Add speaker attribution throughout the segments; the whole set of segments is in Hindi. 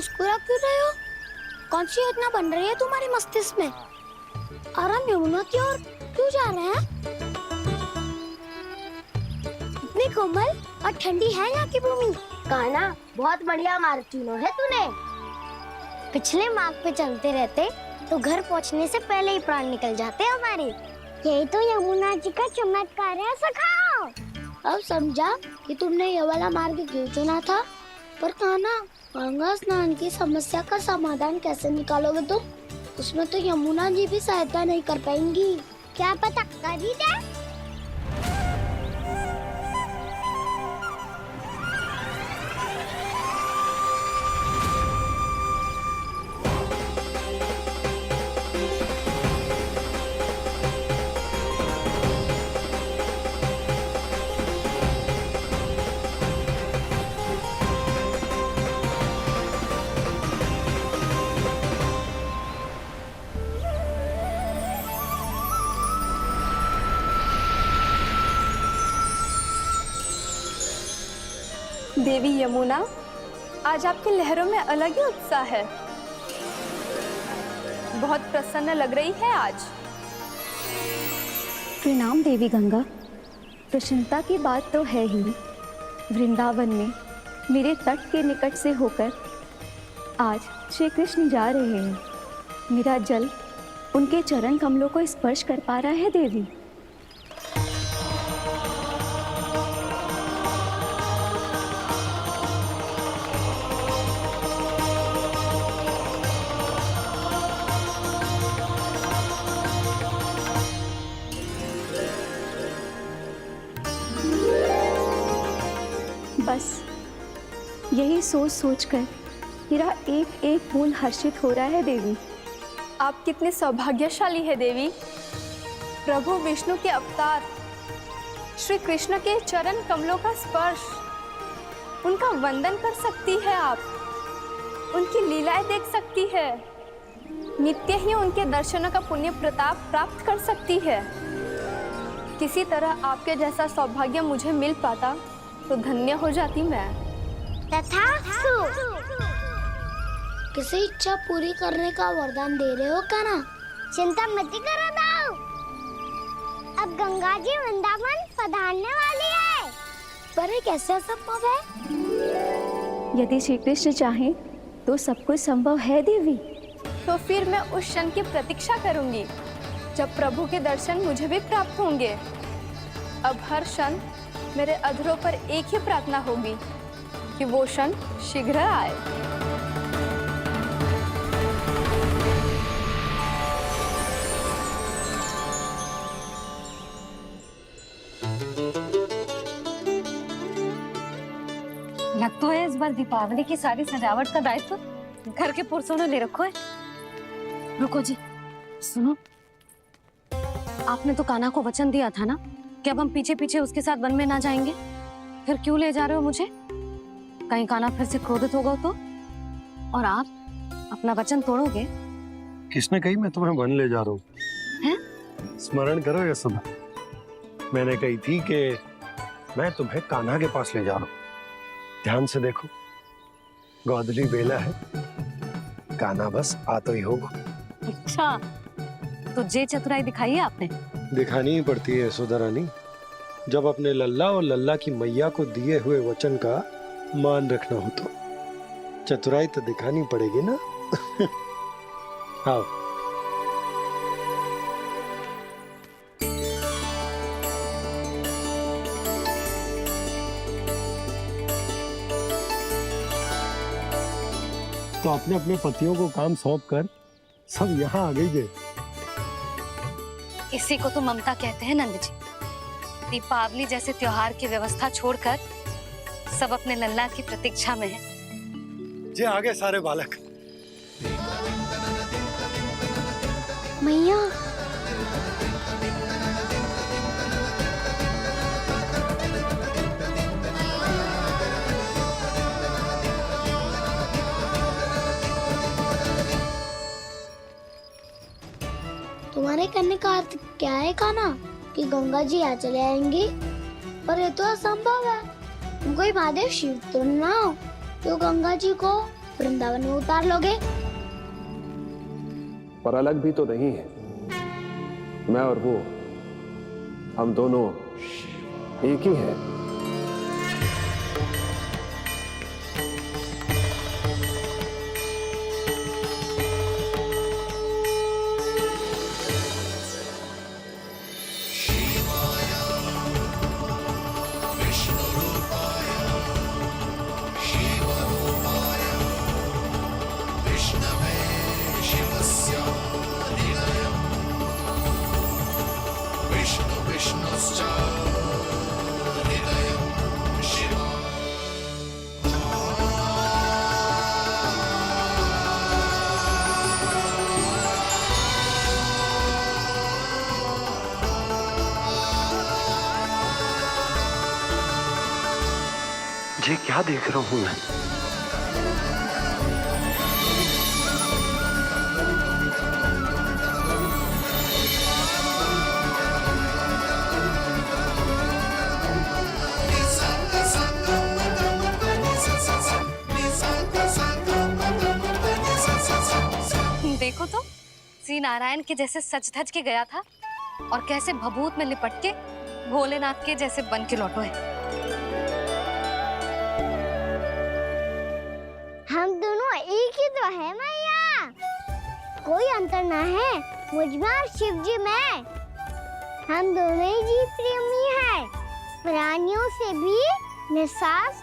Speaker 1: मुस्कुरा क्यों रहे हो? कौन सी योजना बन रही है तुम्हारे मस्तिष्क में? और हम यमुना की ओर क्यों जा रहे हैं? इतनी कोमल और ठंडी है यहाँ की भूमि।
Speaker 2: कान्हा, बहुत बढ़िया मार्ग चुना है तूने।
Speaker 1: पिछले मार्ग पे चलते रहते तो घर पहुँचने से पहले ही प्राण निकल जाते हमारे। यही तो यमुना जी का चमत्कार है सखाओ। अब समझा कि तुमने ये वाला मार्ग क्यों चुना था। पर कान्हा, गंगा स्नान की समस्या का समाधान कैसे निकालोगे तुम? उसमें तो यमुना जी भी सहायता नहीं कर पाएंगी। क्या पता कर ही दे।
Speaker 3: देवी यमुना, आज आपकी लहरों में अलग ही उत्साह है। बहुत प्रसन्न लग रही है आज।
Speaker 4: प्रणाम देवी गंगा। प्रसन्नता की बात तो है ही। वृंदावन में मेरे तट के निकट से होकर आज श्री कृष्ण जा रहे हैं। मेरा जल उनके चरण कमलों को स्पर्श कर पा रहा है देवी। बस यही सोच सोचकर मेरा एक एक बूंद हर्षित हो रहा है देवी।
Speaker 3: आप कितने सौभाग्यशाली है देवी। प्रभु विष्णु के अवतार श्री कृष्ण के चरण कमलों का स्पर्श, उनका वंदन कर सकती है आप। उनकी लीलाएं देख सकती है। नित्य ही उनके दर्शनों का पुण्य प्रताप प्राप्त कर सकती है। किसी तरह आपके जैसा सौभाग्य मुझे मिल पाता तो धन्य हो जाती मैं।
Speaker 1: तथास्तु। किसी इच्छा पूरी करने का वरदान दे रहे हो कान्हा? चिंता मत करो दाऊ। अब गंगा जी वृंदावन पधारने वाली है। पर ये कैसे संभव है?
Speaker 4: यदि श्री कृष्ण चाहें तो सब कुछ संभव है देवी।
Speaker 3: तो फिर मैं उस क्षण की प्रतीक्षा करूंगी जब प्रभु के दर्शन मुझे भी प्राप्त होंगे। अब हर क्षण मेरे अधरों पर एक ही प्रार्थना होगी कि वो क्षण शीघ्र आए।
Speaker 5: लग तो है इस बार दीपावली की सारी सजावट का दायित्व घर के पुरुषों ने ले रखो है। रुको जी, सुनो, आपने तो कान्हा को वचन दिया था ना कि अब हम पीछे पीछे उसके साथ वन में ना जाएंगे। फिर क्यों ले जा रहे हो मुझे? कहीं कान्हा फिर से क्रोधित होगा तो? और आप अपना वचन तोड़ोगे?
Speaker 6: किसने कही मैं तुम्हें वन ले जा रहा हूँ? स्मरण करो ये सुबह मैंने कही थी कि मैं तुम्हें कान्हा के पास ले जा रहा हूँ। ध्यान से देखो, गोदली बेला है, कान्हा बस आ तो ही होगा।
Speaker 5: अच्छा, तो जे चतुराई दिखाई है आपने?
Speaker 6: दिखानी ही पड़ती है सुधा रानी, जब अपने लल्ला और लल्ला की मैया को दिए हुए वचन का मान रखना हो तो चतुराई तो दिखानी पड़ेगी ना। आओ। तो अपने अपने पतियों को काम सौंप कर सब यहाँ आ गई है।
Speaker 5: इसी को तो ममता कहते हैं नंद जी। दीपावली जैसे त्योहार की व्यवस्था छोड़कर सब अपने लल्ला की प्रतीक्षा में हैं।
Speaker 6: जे आगे सारे बालक।
Speaker 1: मैया, तुम्हारे कहने का अर्थ क्या है कान्हा? कि गंगा जी यहाँ चले आएंगी? पर ये तो असंभव है। तुम कोई महादेव शिव तो ना हो जो गंगा जी को वृंदावन में उतार लोगे?
Speaker 7: पर अलग भी तो नहीं है। मैं और वो, हम दोनों एक ही हैं।
Speaker 6: ये क्या देख रहा हूं मैं?
Speaker 5: देखो तो श्री नारायण के जैसे सज धज के गया था और कैसे भभूत में लिपट के भोलेनाथ के जैसे बन के लौटो है।
Speaker 1: हम दोनों एक ही तो है मैया, कोई अंतर ना है मुझ में और शिव जी में। हम दोनों ही जीव प्रेमी हैं, प्राणियों से भी निस्वार्थ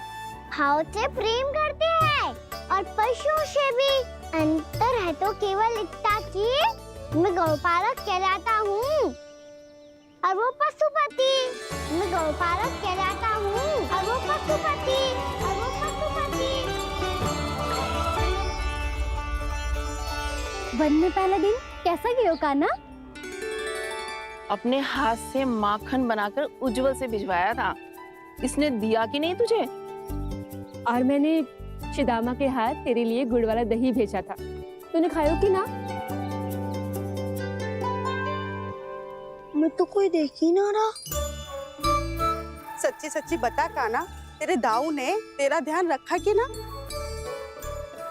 Speaker 1: भाव से प्रेम करते हैं और पशुओं से भी। अंतर है तो केवल इतना कि मैं गौपालक कहलाता हूँ और वो पशुपति। मैं गौपालक कहलाता हूँ और वो पशुपति, और वो पशुपति।
Speaker 4: वन में पहला दिन कैसा गया कान्हा?
Speaker 8: अपने हाथ से माखन बनाकर उज्जवल से भिजवाया था। इसने दिया कि नहीं तुझे?
Speaker 4: और मैंने शिदामा के हाथ तेरे लिए गुड़ वाला दही भेजा था, तूने खायो कि ना?
Speaker 1: मैं तो कोई देख ही ना रहा।
Speaker 9: सच्ची सच्ची बता कान्हा, तेरे दाऊ ने तेरा ध्यान रखा कि ना?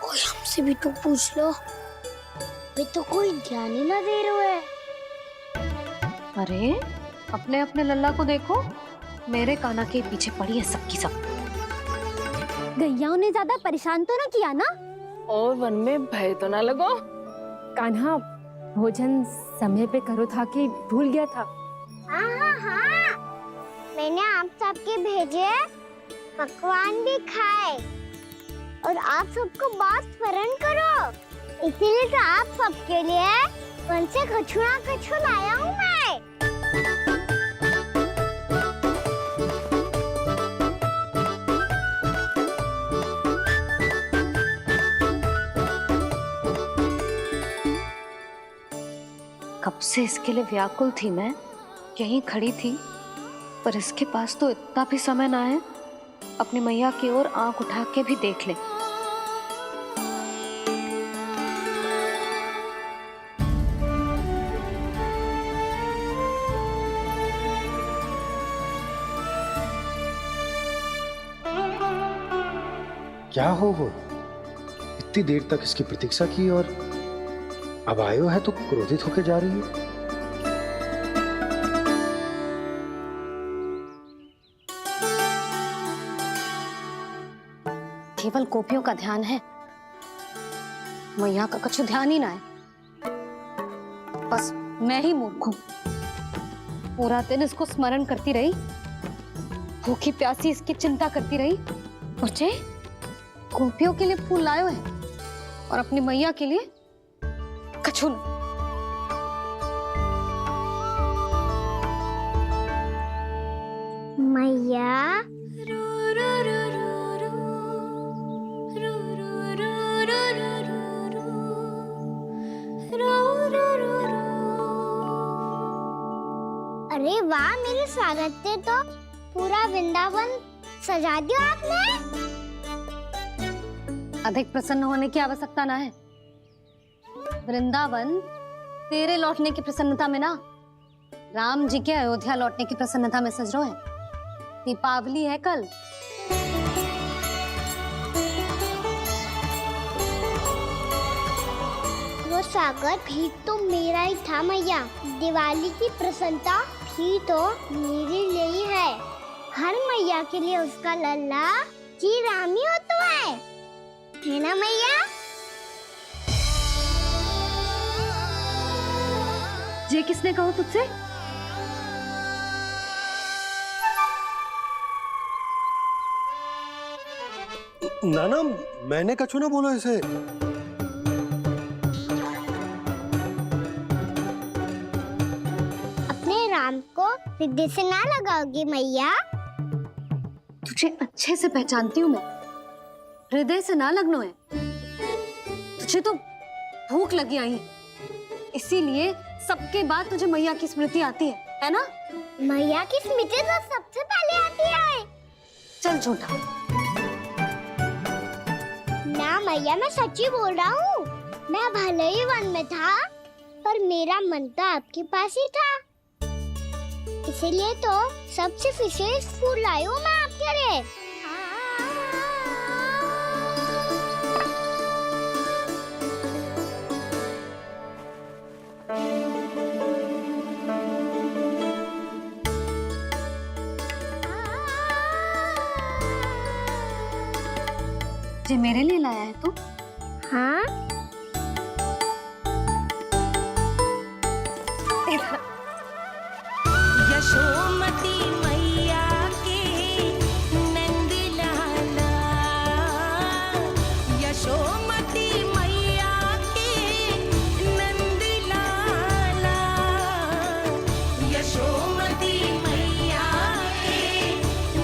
Speaker 1: कोई हमसे भी तो पूछ लो, वे तो कोई ध्यान ही ना दे रहे हैं।
Speaker 5: अरे अपने अपने लल्ला को देखो, मेरे कान्हा के पीछे पड़ी है सबकी सब।
Speaker 4: गैयाओं ने ज्यादा परेशान तो ना किया ना?
Speaker 8: और वन में भय तो ना लगो?
Speaker 4: कान्हा भोजन समय पे करो था कि भूल गया था?
Speaker 1: हाँ, मैंने आप सबके भेजे पकवान भी खाए और आप सबको बात स्मरण करो, इसीलिए तो आप सबके लिए वन से कछु ना कछु लाया हूँ मैं।
Speaker 5: कब से इसके लिए व्याकुल थी मैं, यहीं खड़ी थी, पर इसके पास तो इतना भी समय ना है अपनी मैया की ओर आंख उठा के भी देख ले।
Speaker 6: क्या हो वो? इतनी देर तक इसकी प्रतीक्षा की और अब आयो है तो क्रोधित होकर जा रही है।
Speaker 5: केवल गोपियों का ध्यान है, मैया का कछु ध्यान ही ना है। बस मैं ही मूर्ख हूं, पूरा दिन इसको स्मरण करती रही, भूखी प्यासी इसकी चिंता करती रही, और जे गोपियों के लिए फूल लायो है और अपनी मैया के लिए कछु ना।
Speaker 1: मैया अरे वाह, मेरे स्वागत से तो पूरा वृंदावन सजा दिया आपने।
Speaker 5: अधिक प्रसन्न होने की आवश्यकता ना है। वृंदावन तेरे लौटने की प्रसन्नता में ना, राम जी के अयोध्या लौटने की प्रसन्नता में सज रहा है। दीपावली है कल।
Speaker 1: स्वागत भी तो मेरा ही था मैया। दिवाली की प्रसन्नता भी तो मेरे लिए ही है। हर मैया के लिए उसका लल्ला की रामी होता है ना मैया?
Speaker 5: ये किसने कहा तुझसे?
Speaker 6: नाना, मैंने कछु ना बोला इसे।
Speaker 1: अपने राम को सिद्धि से ना लगाओगी मैया?
Speaker 5: तुझे अच्छे से पहचानती हूँ मैं, हृदय से ना लगनो है। तुझे तो भूख लगी आई, इसीलिए सबके बाद तुझे मैया की स्मृति आती है ना?
Speaker 1: मैया की स्मृति तो सबसे पहले आती है।
Speaker 5: चल झूठा।
Speaker 1: ना मैया, मैं सच्ची बोल रहा हूँ। मैं भले ही वन में था, पर मेरा मन तो आपके पास ही था। इसीलिए तो सबसे विशेष फूल लाई हूँ मैं आपके लिए।
Speaker 5: ये मेरे लिए लाया है तू?
Speaker 1: हाँ,
Speaker 10: यशोमती मैया के नंद लाला, यशोमती मैया के नंद लाला, यशोमती मैया के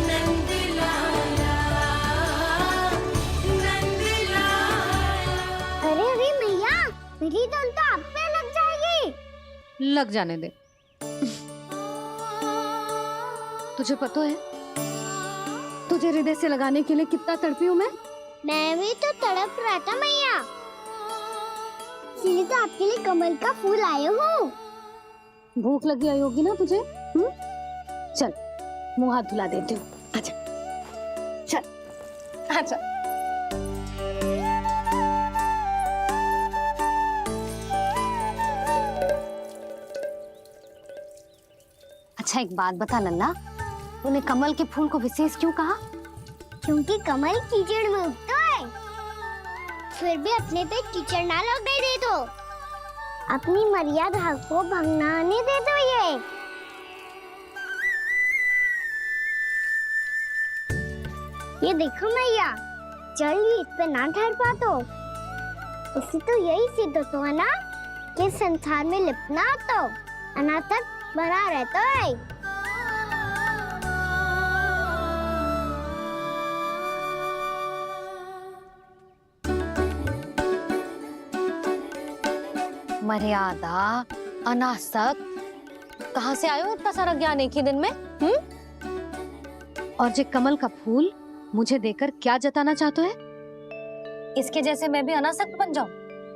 Speaker 10: नंद लाला, नंद लाला।
Speaker 1: अरे अरे मैया, मेरी धुन तो आप पे लग जाएगी।
Speaker 5: लग जाने दे। तुझे पता है तुझे हृदय से लगाने के लिए कितना तड़पी हूँ मैं?
Speaker 1: मैं भी तो तड़प रहा था मैया, इसलिए तो आपके लिए कमल का फूल आया हूँ।
Speaker 5: भूख लगी आई होगी ना तुझे? चल मुंह हाथ धुला देती हूँ। आजा, चल आजा। अच्छा एक बात बता लल्ला, तूने कमल के फूल को विशेष क्यों कहा?
Speaker 1: क्योंकि कमल कीचड़ में उगता है, फिर भी अपने पे कीचड़ ना लगने दे दो। अपनी मर्यादा को भंगना नहीं दे दो। ये देखो मैया, जल भी इस पे ना ठहर पा तो इससे तो यही सिद्ध होता है ना कि संसार में लिपना तो अनाथ तक बना रहता है।
Speaker 5: मर्यादा, अनासक्त, कहाँ से आयो इतना सारा ज्ञान एक ही दिन में? और ये कमल का फूल मुझे देकर क्या जताना चाहते है? इसके जैसे मैं भी अनासक्त बन जाऊं?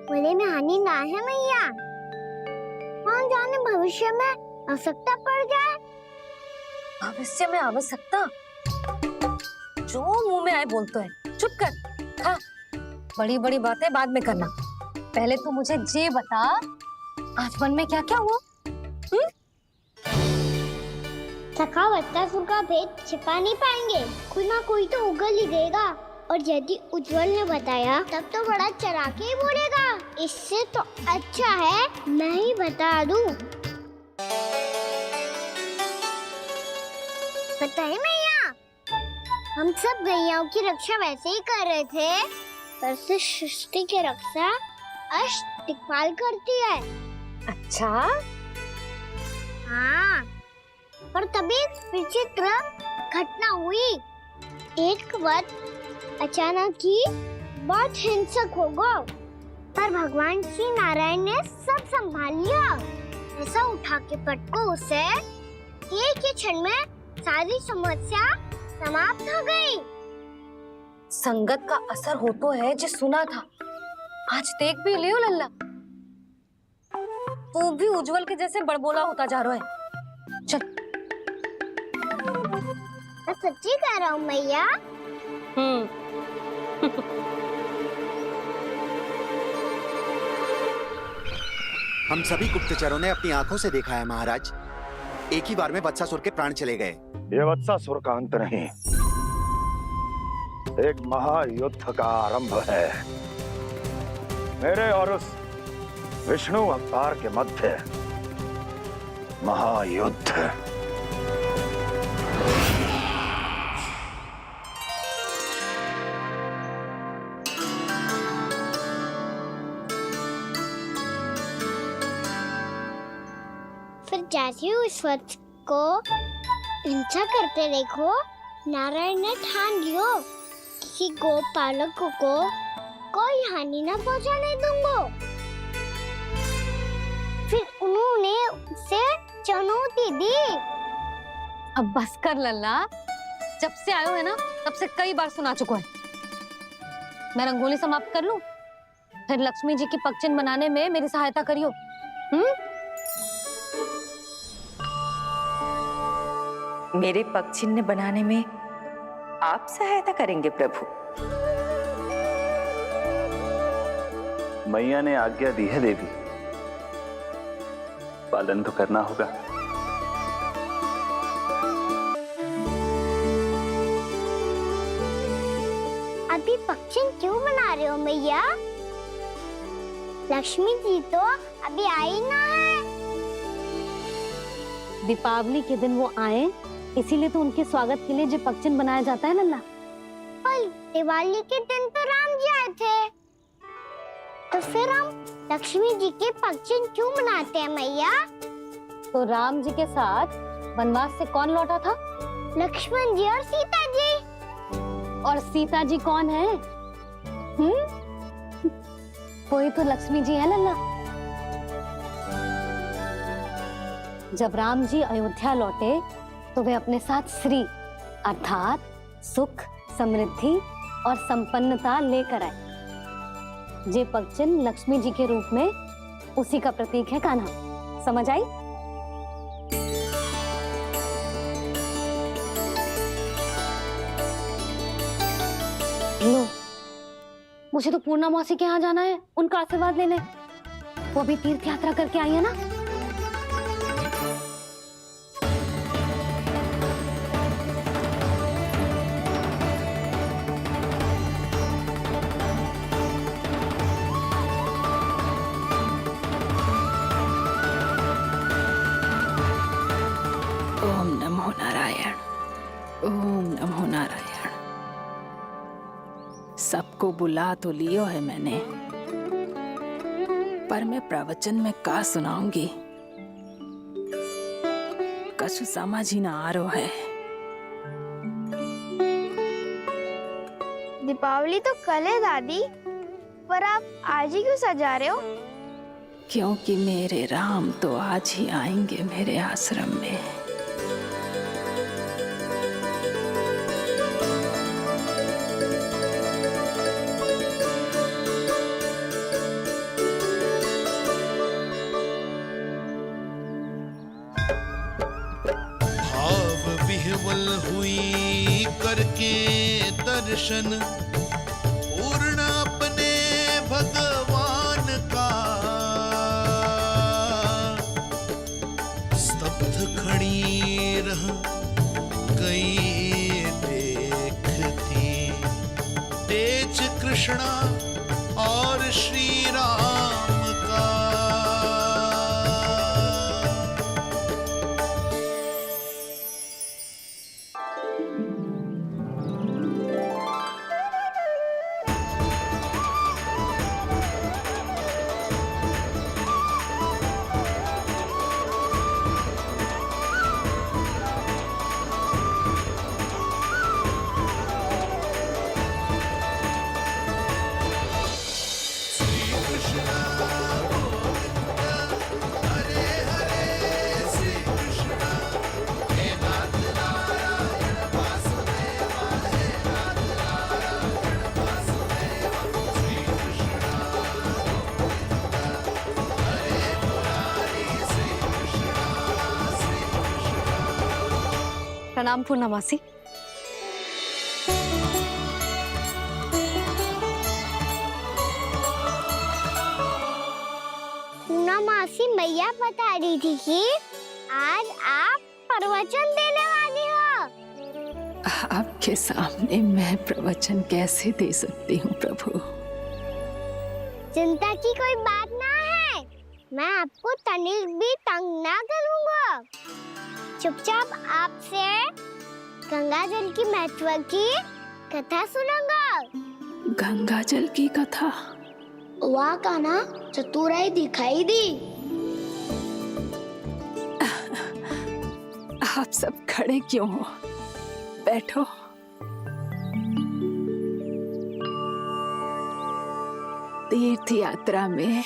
Speaker 1: बोले में हानि ना है मैया, कौन जाने भविष्य में आवश्यकता पड़ जाए।
Speaker 5: भविष्य में आवश्यकता? जो मुंह में आए बोलते हैं, चुप कर। हाँ, बड़ी बड़ी बातें बाद में करना, पहले तो मुझे ये बता आज वन में क्या क्या हुआ?
Speaker 1: सखावत्तासुर का भेद छिपा नहीं पाएंगे, कोई ना कोई तो उगल ही देगा। और यदि उज्जवल ने बताया तब तो बड़ा चढ़ा के ही बोलेगा। इससे तो अच्छा है मैं ही बता दूं। पता है मैया, हम सब गैयाओं की रक्षा वैसे ही कर रहे थे, पर से सृष्टि की रक्षा अष्ट दिक्पाल करती है।
Speaker 5: अच्छा?
Speaker 1: हाँ, पर तभी एक विचित्र घटना हुई। एक वक्त अचानक ही बहुत हिंसक हो गया, पर भगवान श्री नारायण ने सब संभाल लिया। ऐसा उठा के पटको उसे, एक ही क्षण में सारी समस्या समाप्त हो गई।
Speaker 5: संगत का असर हो तो है जो सुना था, आज देख भी लियो लल्ला, तू भी उज्जवल के जैसे बड़बोला होता जा रहा है। चल।
Speaker 1: मैं सच्ची कह रहा हूँ मैया।
Speaker 11: हम सभी गुप्तचरों ने अपनी आंखों से देखा है महाराज। एक ही बार में वत्सासुर के प्राण चले गए।
Speaker 6: ये वत्सासुर का अंत नहीं, एक महायुद्ध का आरंभ है। मेरे और उस विष्णु अवतार के मध्य महायुद्ध।
Speaker 1: फिर जैसे उस वक्त को हिंसा करते देखो, नारायण ने ठान लियो किसी गोपालक को कोई हानि न पहुंचाने दूंगा। फिर उन्होंने उसे चुनौती दी।
Speaker 5: अब बस कर लल्ला, जब से आयो है ना तब से कई बार सुना चुका है। मैं रंगोली समाप्त कर लूं, फिर लक्ष्मी जी की पगचिन बनाने में मेरी सहायता करियो।
Speaker 12: मेरे पगचिन्ह बनाने में आप सहायता करेंगे प्रभु?
Speaker 7: मैया ने आज्ञा दी है देवी, पालन तो करना होगा।
Speaker 1: अभी पगचिन क्यों बना रहे हो मैया? लक्ष्मी जी तो अभी आई ना है।
Speaker 5: दीपावली के दिन वो आए, इसीलिए तो उनके स्वागत के लिए जो पगचिन बनाया जाता है लल्ला।
Speaker 1: पर दिवाली के दिन तो राम जी आए थे, तो फिर हम लक्ष्मी जी के पगचिन क्यों बनाते हैं मैया?
Speaker 5: तो राम जी के साथ वनवास से कौन लौटा था?
Speaker 1: लक्ष्मण जी और सीता जी।
Speaker 5: और सीता जी कौन है? वही तो लक्ष्मी जी है लल्ला। जब राम जी अयोध्या लौटे तो वे अपने साथ श्री अर्थात सुख, समृद्धि और संपन्नता लेकर आए। जे पगचिन लक्ष्मी जी के रूप में उसी का प्रतीक है कान्हा। समझ आई? लो, मुझे तो पूर्णा मौसी के यहाँ जाना है, उनका आशीर्वाद लेने। वो भी तीर्थ यात्रा करके आई है ना।
Speaker 8: ओम नमो नारायण, ओम नमो नारायण। सबको बुला तो लियो है मैंने, पर मैं प्रवचन में का सुनाऊंगी, कछु समझ ही ना आ रहा है।
Speaker 1: दीपावली तो कल है दादी, पर आप आज ही क्यों सजा रहे हो?
Speaker 8: क्योंकि मेरे राम तो आज ही आएंगे मेरे आश्रम में।
Speaker 10: विह्वल हुई करके दर्शन, पूर्ण अपने भगवान का, स्तब्ध खड़ी रह गई देखती, तेज कृष्णा और श्री राम का।
Speaker 5: प्रणाम पूर्णा मासी।
Speaker 1: पूर्णा मौसी मैया बता रही थी कि आज आप प्रवचन देने वाली हो।
Speaker 8: आपके सामने मैं प्रवचन कैसे दे सकती हूँ प्रभु?
Speaker 1: चिंता की कोई बात ना है, मैं आपको तनिक भी तंग ना करूँगा। चुपचाप आपसे गंगा जल की महत्व की कथा सुनूंगा।
Speaker 8: गंगा जल की कथा?
Speaker 1: वाह कान्हा, चतुराई दिखाई दी।
Speaker 8: आप सब खड़े क्यों हो? बैठो। तीर्थ यात्रा में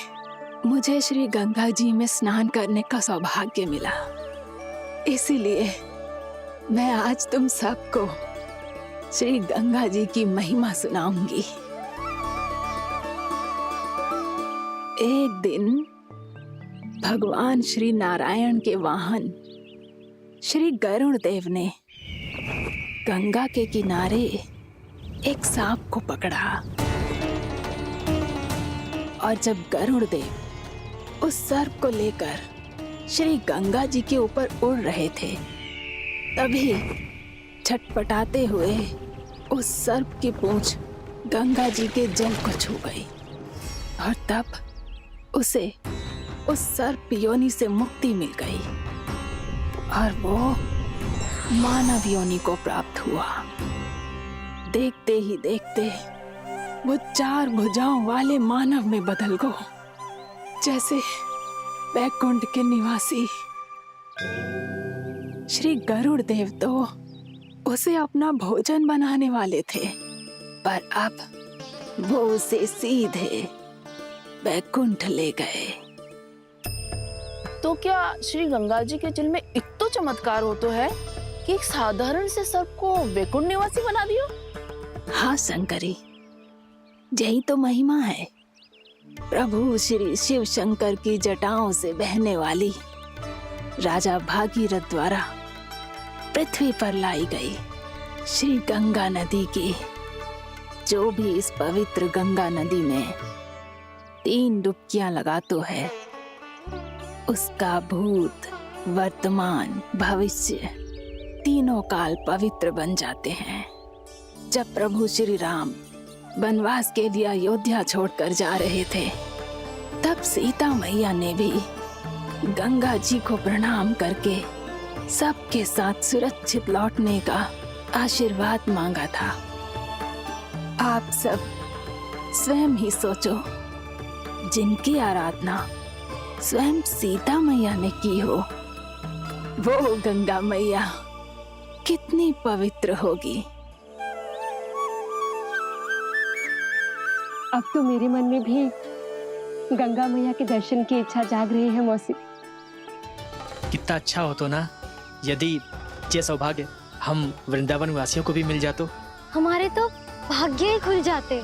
Speaker 8: मुझे श्री गंगा जी में स्नान करने का सौभाग्य मिला, इसीलिए मैं आज तुम सबको श्री गंगा जी की महिमा सुनाऊंगी। एक दिन भगवान श्री नारायण के वाहन श्री गरुड़ देव ने गंगा के किनारे एक सांप को पकड़ा, और जब गरुड़ देव उस सर्प को लेकर श्री गंगा जी के ऊपर उड़ रहे थे, तभी छटपटाते हुए उस सर्प की पूंछ गंगा जी के जल को छू गई, और तब उसे उस सर्प योनि से मुक्ति मिल गई और वो मानव योनि को प्राप्त हुआ। देखते ही देखते वो 4 भुजाओं वाले मानव में बदल गो, जैसे वैकुंठ के निवासी। श्री गरुड़ देव तो उसे अपना भोजन बनाने वाले थे, पर अब वो उसे सीधे वैकुंठ ले गए। तो क्या श्री गंगा जी के जल में इतना चमत्कार हो तो है कि एक साधारण से सर्प को वैकुंठ निवासी बना दियो?
Speaker 12: हाँ शंकरी, यही तो महिमा है। प्रभु श्री शिव शंकर की जटाओं से बहने वाली राजा भागीरथ द्वारा पृथ्वी पर लाई गई श्री गंगा नदी की, जो भी इस पवित्र गंगा नदी में 3 डुबकियां लगातो है, उसका भूत, वर्तमान, भविष्य तीनों काल पवित्र बन जाते हैं। जब प्रभु श्री राम वनवास के लिए अयोध्या छोड़कर जा रहे थे, तब सीता मैया ने भी गंगा जी को प्रणाम करके सबके साथ सुरक्षित लौटने का आशीर्वाद मांगा था। आप सब स्वयं ही सोचो, जिनकी आराधना स्वयं सीता मैया ने की हो, वो गंगा मैया कितनी पवित्र होगी।
Speaker 4: अब तो मेरे मन में भी गंगा मैया के दर्शन की इच्छा जाग रही है मौसी।
Speaker 13: कितना अच्छा हो तो ना यदि ये सौभाग्य हम वृंदावन वासियों को भी मिल जातो।
Speaker 1: हमारे तो भाग्य ही खुल जाते।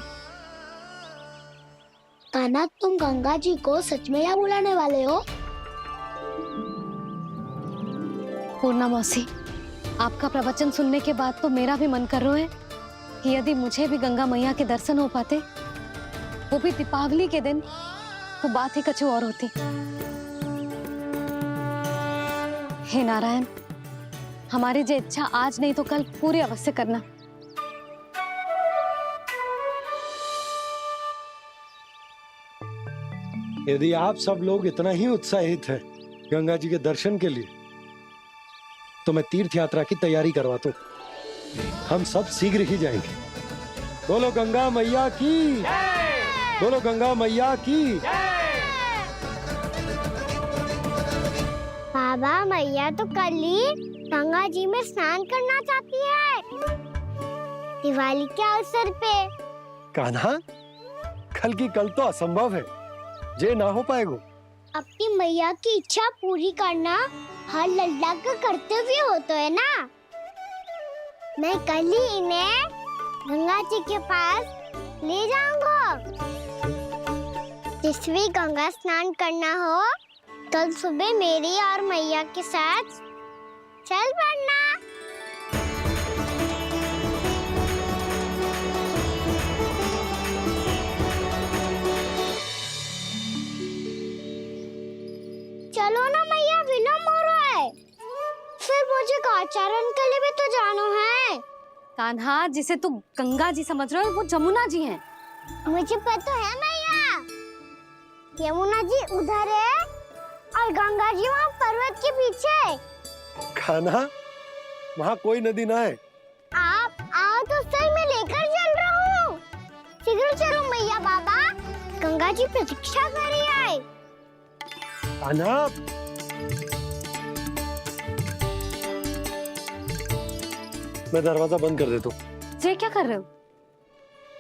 Speaker 1: कान्हा, तुम गंगा जी को सच में यहाँ बुलाने वाले हो?
Speaker 5: पूर्णा मौसी, आपका प्रवचन सुनने के बाद तो मेरा भी मन कर रहा है कि यदि मुझे भी गंगा मैया के दर्शन हो पाते, वो भी दीपावली के दिन, तो बात ही कुछ और होती। हे नारायण, हमारी जो इच्छा आज नहीं तो कल पूरी अवश्य करना।
Speaker 6: यदि आप सब लोग इतना ही उत्साहित हैं गंगा जी के दर्शन के लिए, तो मैं तीर्थ यात्रा की तैयारी करवाता हूँ। हम सब शीघ्र ही जाएंगे। बोलो गंगा मैया की, बोलो गंगा मैया की।
Speaker 1: बाबा, मैया तो कल ही गंगा जी में स्नान करना चाहती है, दिवाली के अवसर पे।
Speaker 6: कान्हा, कल की कल तो असंभव है, जे ना हो पाएगा।
Speaker 1: अपनी मैया की इच्छा पूरी करना हर लल्ला का कर्तव्य होता है ना। मैं कल ही इन्हें गंगा जी के पास ले जाऊंगा। जिस भी गंगा स्नान करना हो, कल सुबह मेरी और मैया के साथ चल पड़ना। आचार्य के लिए भी तो जानो है।
Speaker 5: कान्हा, जिसे तू गंगा जी समझ रहे हो वो जमुना जी हैं।
Speaker 1: मुझे पता है मैया, यमुना जी उधर है और गंगा जी वहाँ पर्वत के पीछे।
Speaker 6: कान्हा, वहाँ कोई नदी ना है।
Speaker 1: आप आओ तो सही, मैं लेकर चल रहा हूँ। शीघ्र चलो मैया बाबा, गंगा जी प्रतीक्षा कर रही है।
Speaker 6: कान्हा, मैं दरवाजा बंद कर देता हूँ।
Speaker 5: ये क्या कर रहे हो?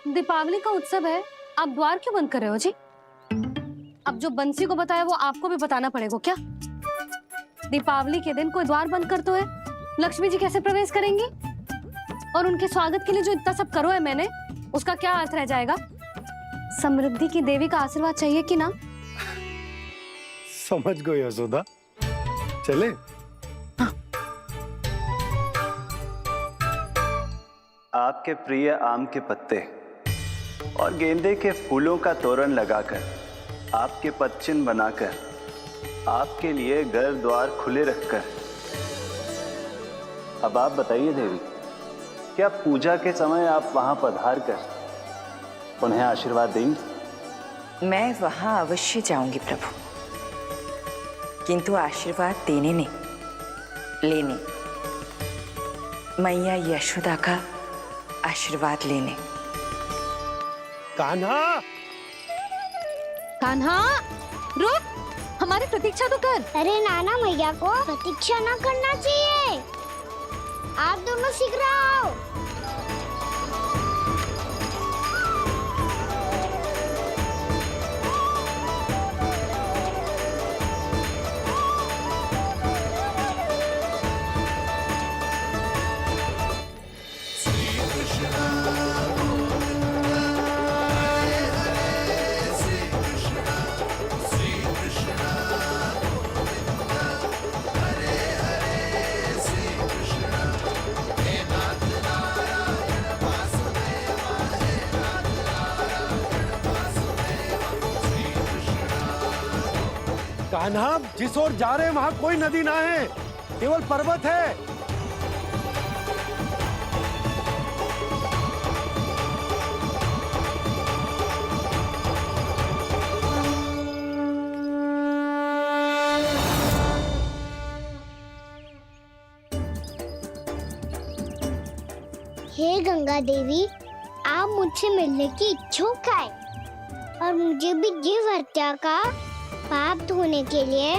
Speaker 5: दीपावली का उत्सव है, आप द्वार क्यों बंद कर रहे हो जी? अब जो बंसी को बताया वो आपको भी बताना पड़ेगा क्या? दीपावली के दिन कोई द्वार बंद कर तो है, लक्ष्मी जी कैसे प्रवेश करेंगी? और उनके स्वागत के लिए जो इतना सब करो है मैंने, उसका क्या अर्थ रह जाएगा? समृद्धि की देवी का आशीर्वाद चाहिए कि ना?
Speaker 6: समझ गई यशोदा, चले।
Speaker 14: आपके प्रिय आम के पत्ते और गेंदे के फूलों का तोरण लगाकर, आपके पदचिन्ह बनाकर, आपके लिए घर द्वार खुले रखकर, अब आप बताइए देवी, क्या पूजा के समय आप वहां पधार कर उन्हें आशीर्वाद देंगी?
Speaker 15: मैं वहां अवश्य जाऊंगी प्रभु, किंतु आशीर्वाद देने नहीं, लेने, मैया यशोदा का आशीर्वाद लेने।
Speaker 6: कान्हा,
Speaker 5: कान्हा, रुक, हमारी प्रतीक्षा तो कर।
Speaker 1: अरे नाना, मैया को प्रतीक्षा ना करना चाहिए। आप दोनों शीघ्र आओ।
Speaker 6: कान्हा, जिस ओर जा रहे हैं वहाँ कोई नदी ना है, केवल पर्वत है।
Speaker 1: हे गंगा देवी, आप मुझसे मिलने की इच्छुक है और मुझे भी जीव हत्या का पाप धोने के लिए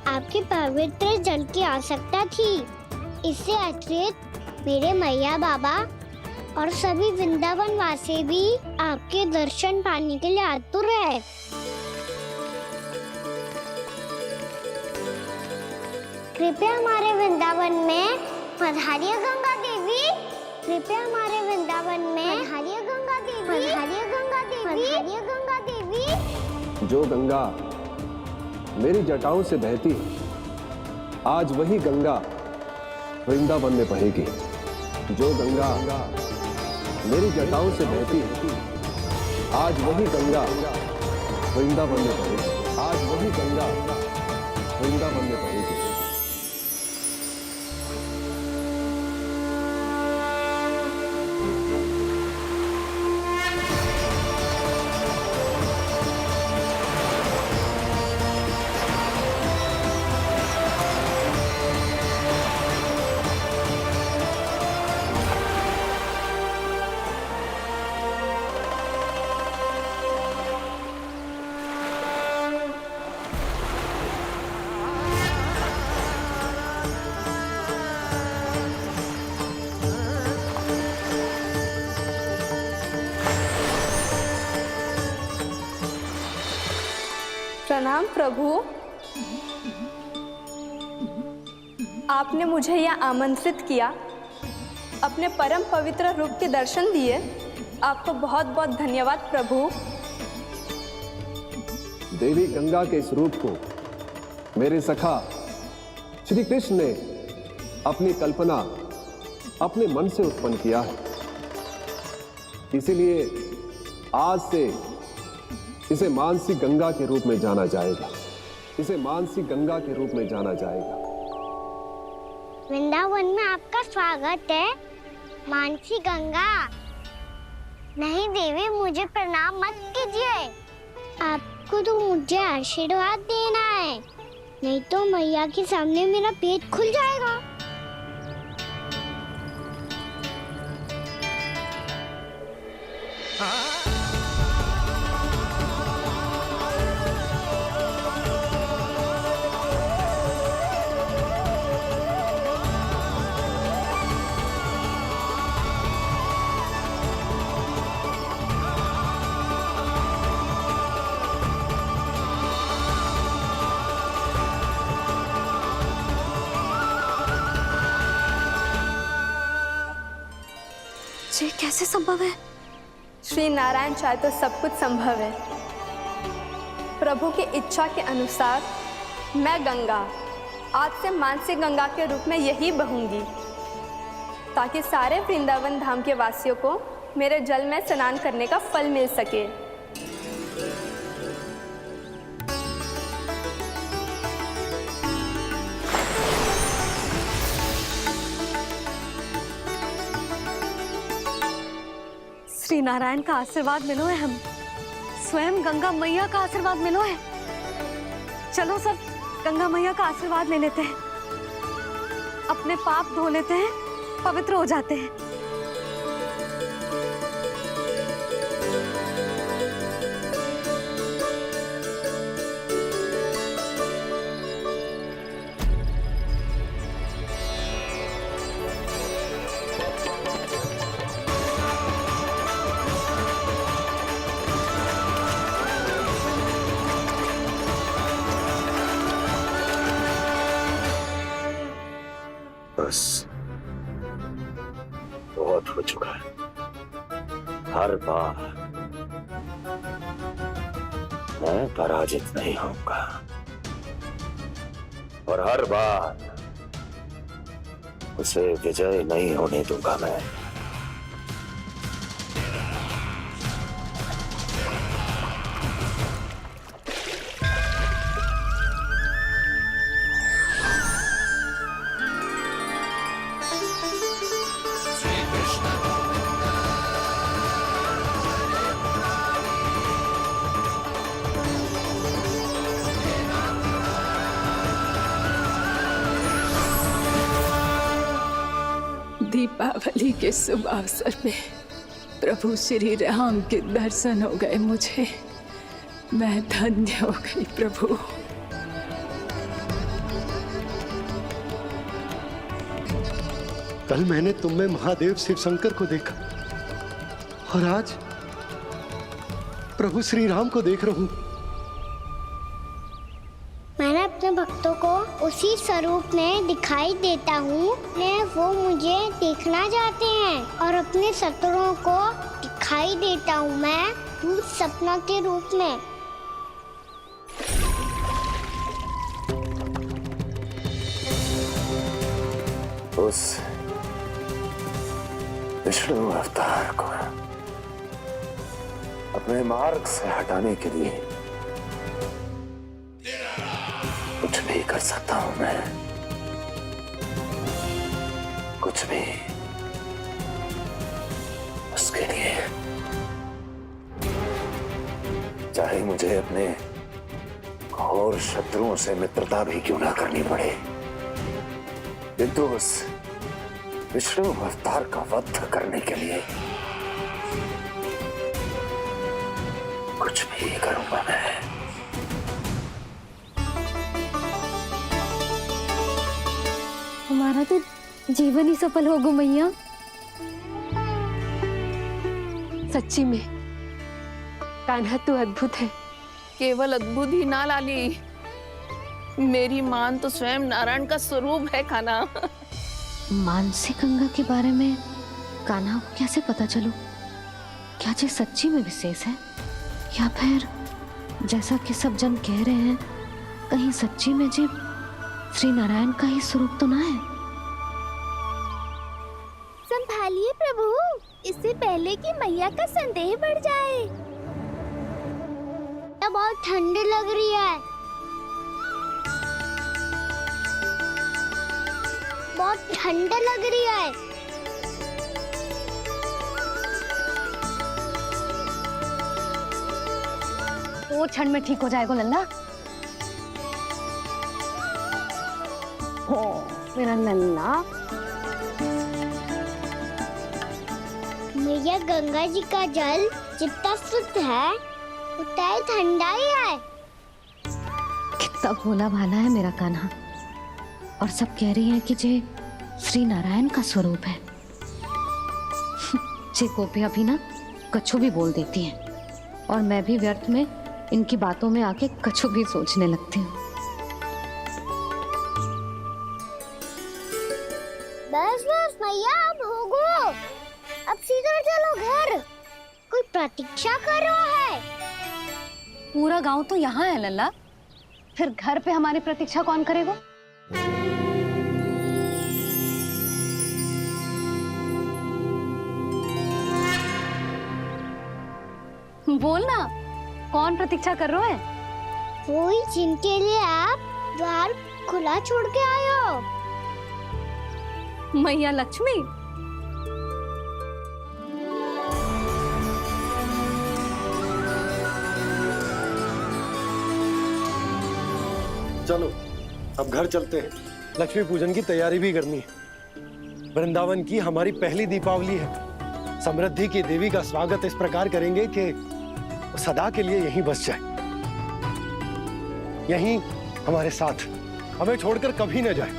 Speaker 1: आपके पवित्र जल की आवश्यकता थी। इससे अतिरिक्त मेरे मैया बाबा और सभी वृंदावन वासी भी आपके दर्शन पाने के लिए आतुर है। कृपया हमारे वृंदावन में पधारिए गंगा देवी। कृपया हमारे वृंदावन में पधारिए गंगा देवी। पधारिए गंगा देवी। पधारिए गंगा देवी।
Speaker 7: जो गंगा मेरी जटाओं से बहती है, आज वही गंगा वृंदावन में बहेगी। जो गंगा मेरी जटाओं से बहती है, आज वही गंगा वृंदावन में बहेगी। आज वही गंगा वृंदावन में बहेगी।
Speaker 3: प्रणाम प्रभु, आपने मुझे यहाँ आमंत्रित किया, अपने परम पवित्र रूप के दर्शन दिए, आपको बहुत बहुत धन्यवाद प्रभु।
Speaker 7: देवी गंगा के इस रूप को मेरे सखा श्री कृष्ण ने अपनी कल्पना अपने मन से उत्पन्न किया है। इसीलिए आज से इसे मानसी गंगा के रूप में जाना जाएगा। इसे मानसी गंगा के रूप में जाना जाएगा।
Speaker 1: वृंदावन में आपका स्वागत है। मानसी गंगा। नहीं देवी, मुझे प्रणाम मत कीजिए। आपको तो मुझे आशीर्वाद देना है, नहीं तो मैया के सामने मेरा पेट खुल जाएगा।
Speaker 5: ये कैसे संभव है?
Speaker 3: श्री नारायण चाहे तो सब कुछ संभव है। प्रभु की इच्छा के अनुसार मैं गंगा आज से मानसी गंगा के रूप में यही बहूंगी, ताकि सारे वृंदावन धाम के वासियों को मेरे जल में स्नान करने का फल मिल सके।
Speaker 5: श्री नारायण का आशीर्वाद मिलो है, हम स्वयं गंगा मैया का आशीर्वाद मिलो है। चलो सब गंगा मैया का आशीर्वाद ले लेते हैं, अपने पाप धो लेते हैं, पवित्र हो जाते हैं।
Speaker 16: बस बहुत हो चुका है। हर बार मैं पराजित नहीं होऊंगा और हर बार उसे विजय नहीं होने दूंगा मैं।
Speaker 12: दीपावली के शुभ अवसर पे प्रभु श्री राम के दर्शन हो गए मुझे। मैं धन्य हो गई प्रभु।
Speaker 6: कल मैंने तुम में महादेव शिव शंकर को देखा और आज प्रभु श्री राम को देख रहा हूं।
Speaker 1: मैंने अपने भक्तों को उसी स्वरूप में दिखाई देता हूँ, वो मुझे देखना चाहते हैं और अपने शत्रुओं को दिखाई देता हूँ मैं भूत सपना के रूप में।
Speaker 16: उस विष्णु अवतार को अपने मार्ग से हटाने के लिए कुछ भी कर सकता हूं मैं, कुछ भी। उसके लिए चाहे मुझे अपने घोर शत्रुओं से मित्रता भी क्यों ना करनी पड़े, किंतु उस विष्णु अवतार का वध करने के लिए कुछ भी करूंगा मैं।
Speaker 5: हमारा तो जीवन ही सफल होगा मैया।
Speaker 8: सच्ची में कान्हा तू अद्भुत है।
Speaker 9: केवल अद्भुत ही ना लाली, मेरी मान तो स्वयं नारायण का स्वरूप है कान्हा।
Speaker 5: मानसी गंगा के बारे में कान्हा को कैसे पता चलू? क्या ये सच्ची में विशेष है या फिर जैसा कि सब जन कह रहे हैं, कहीं सच्ची में जी श्री नारायण का ही स्वरूप तो ना है?
Speaker 1: संभालिए प्रभु, इससे पहले कि मैया का संदेह बढ़ जाए। तो बहुत ठंडी लग रही है, बहुत बहुत ठंड लग रही है।
Speaker 5: तो ठंड में ठीक हो जाएगा लल्ला।
Speaker 1: हो मेरा लल्ला। मैया गंगा जी का जल जितना शुद्ध है उतना ही ठंडा ही है।
Speaker 5: कितना भोला भाला है मेरा कान्हा। और सब कह रही हैं कि जे श्री नारायण का स्वरूप है। जे गोपियां भी ना कछु भी बोल देती हैं और मैं भी व्यर्थ में इनकी बातों में आके कछु भी सोचने लगती हूँ।
Speaker 1: बस बस मैया अब होगो। अब सीधा चलो घर। कोई प्रतीक्षा कर रहा है।
Speaker 5: पूरा गांव तो यहाँ है लल्ला, फिर घर पे हमारी प्रतीक्षा कौन करेगा? बोल ना, कौन प्रतीक्षा कर रहे हैं?
Speaker 1: वही जिनके लिए आप द्वार खुला छोड़ के आए हो।
Speaker 5: मैया लक्ष्मी।
Speaker 6: चलो अब घर चलते हैं। लक्ष्मी पूजन की तैयारी भी करनी है। वृंदावन की हमारी पहली दीपावली है। समृद्धि की देवी का स्वागत इस प्रकार करेंगे कि सदा के लिए यहीं बस जाए, यहीं हमारे साथ, हमें छोड़कर कभी न जाए।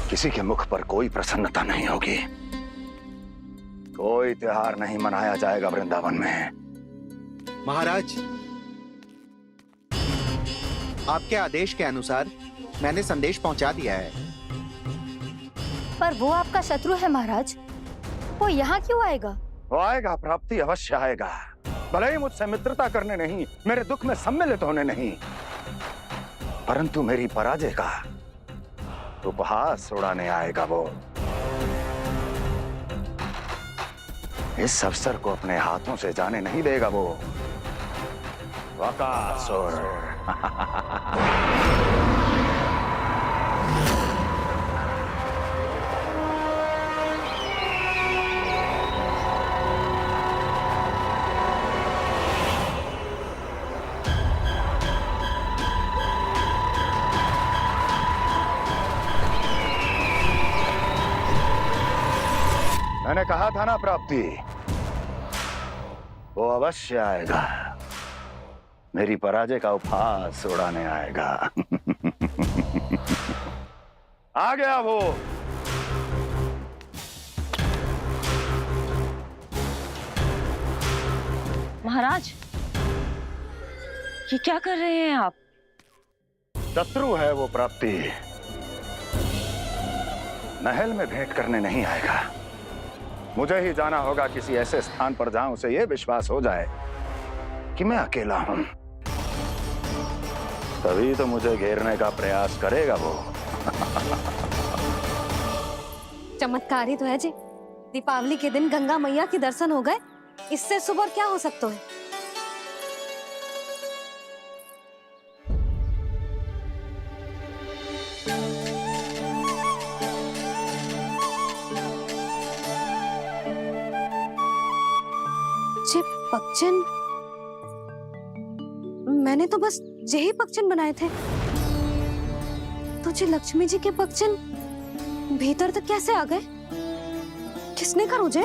Speaker 16: किसी के मुख पर कोई प्रसन्नता नहीं होगी, कोई त्योहार नहीं मनाया जाएगा वृंदावन में।
Speaker 11: महाराज, आपके आदेश के अनुसार मैंने संदेश पहुंचा दिया है।
Speaker 3: पर वो आपका शत्रु है महाराज, वो यहाँ क्यों आएगा?
Speaker 16: वो आएगा, प्राप्ति अवश्य आएगा। भले ही मुझसे मित्रता करने नहीं, मेरे दुख में सम्मिलित होने नहीं, परंतु मेरी पराजय का उपहास उड़ाने आएगा वो। इस अवसर को अपने हाथों से जाने नहीं देगा वो। वकासुर। मैंने कहा था ना प्राप्ति, वो अवश्य आएगा, मेरी पराजय का उपहास उड़ाने आएगा। आ गया वो।
Speaker 5: महाराज, ये क्या कर रहे हैं आप?
Speaker 16: शत्रु है वो प्राप्ति, महल में भेंट करने नहीं आएगा। मुझे ही जाना होगा किसी ऐसे स्थान पर जहां उसे यह विश्वास हो जाए कि मैं अकेला हूं, तभी तो मुझे घेरने का प्रयास करेगा वो।
Speaker 5: चमत्कार ही तो है जी। दीपावली के दिन गंगा मैया के दर्शन हो गए, इससे शुभ और क्या हो सकता है? पक्षन, मैंने तो बस यही पक्षन बनाए थे। तुझे लक्ष्मी जी के पक्षन भीतर तक कैसे आ गए? किसने करो जे?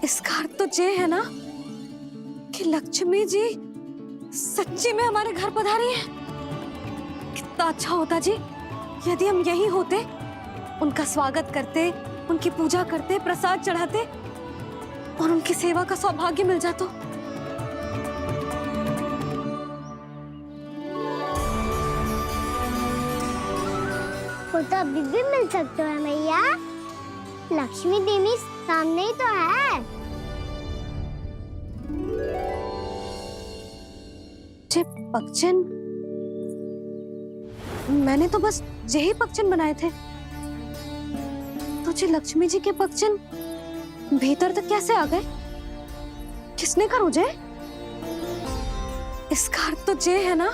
Speaker 5: इसका अर्थ तो ये है ना कि लक्ष्मी जी सच्ची में हमारे घर पधारी है। कितना अच्छा होता जी यदि हम यही होते, उनका स्वागत करते, उनकी पूजा करते, प्रसाद चढ़ाते और उनकी सेवा का सौभाग्य मिल जाता।
Speaker 1: वो तो अभी भी मिल सकता है मैया। लक्ष्मी देवी सामने ही तो है।
Speaker 5: पक्षन, मैंने तो बस यही पक्षन बनाए थे। तुझे लक्ष्मी जी के पक्षन भीतर तक कैसे आ गए? किसने कहा मुझे? इसका अर्थ तो ये है ना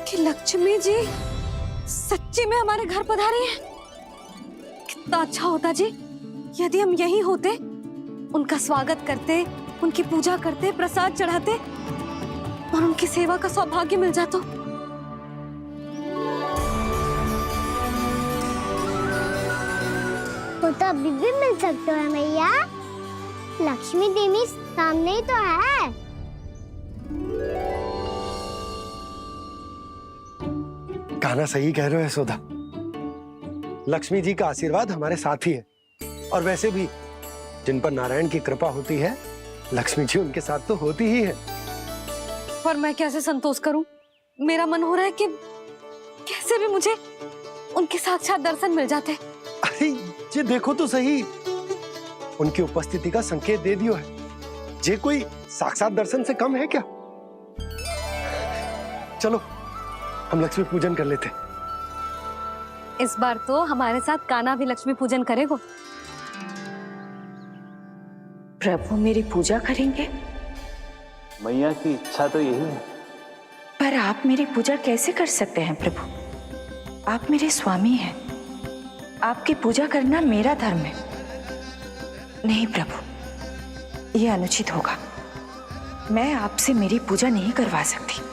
Speaker 5: कि लक्ष्मी जी सच्ची में हमारे घर पधारी हैं। कितना अच्छा होता जी यदि हम यहीं होते, उनका स्वागत करते, उनकी पूजा करते, प्रसाद चढ़ाते और उनकी सेवा का सौभाग्य मिल जाता।
Speaker 1: वो तो अभी भी मिल सकते हैं मैया। लक्ष्मी देवी सामने ही तो है।
Speaker 6: कान्हा सही कह रहे हो यशोदा। लक्ष्मी जी का आशीर्वाद हमारे साथ ही है, और वैसे भी जिन पर नारायण की कृपा होती है, लक्ष्मी जी उनके साथ तो होती ही है।
Speaker 5: पर मैं कैसे संतोष करूं? मेरा मन हो रहा है कि कैसे भी मुझे उनके साक्षात दर्शन मिल जाते।
Speaker 6: अरे ये देखो तो सही, उनकी उपस्थिति का संकेत दे दियो है। ये कोई साक्षात दर्शन से कम है क्या? चलो हम लक्ष्मी पूजन कर लेते।
Speaker 5: इस बार तो हमारे साथ कान्हा भी लक्ष्मी पूजन करेगा।
Speaker 15: प्रभु मेरी पूजा करेंगे?
Speaker 14: मैया की इच्छा तो यही है।
Speaker 15: पर आप मेरी पूजा कैसे कर सकते हैं प्रभु? आप मेरे स्वामी हैं। आपकी पूजा करना मेरा धर्म है। नहीं प्रभु, यह अनुचित होगा। मैं आपसे मेरी पूजा नहीं करवा सकती।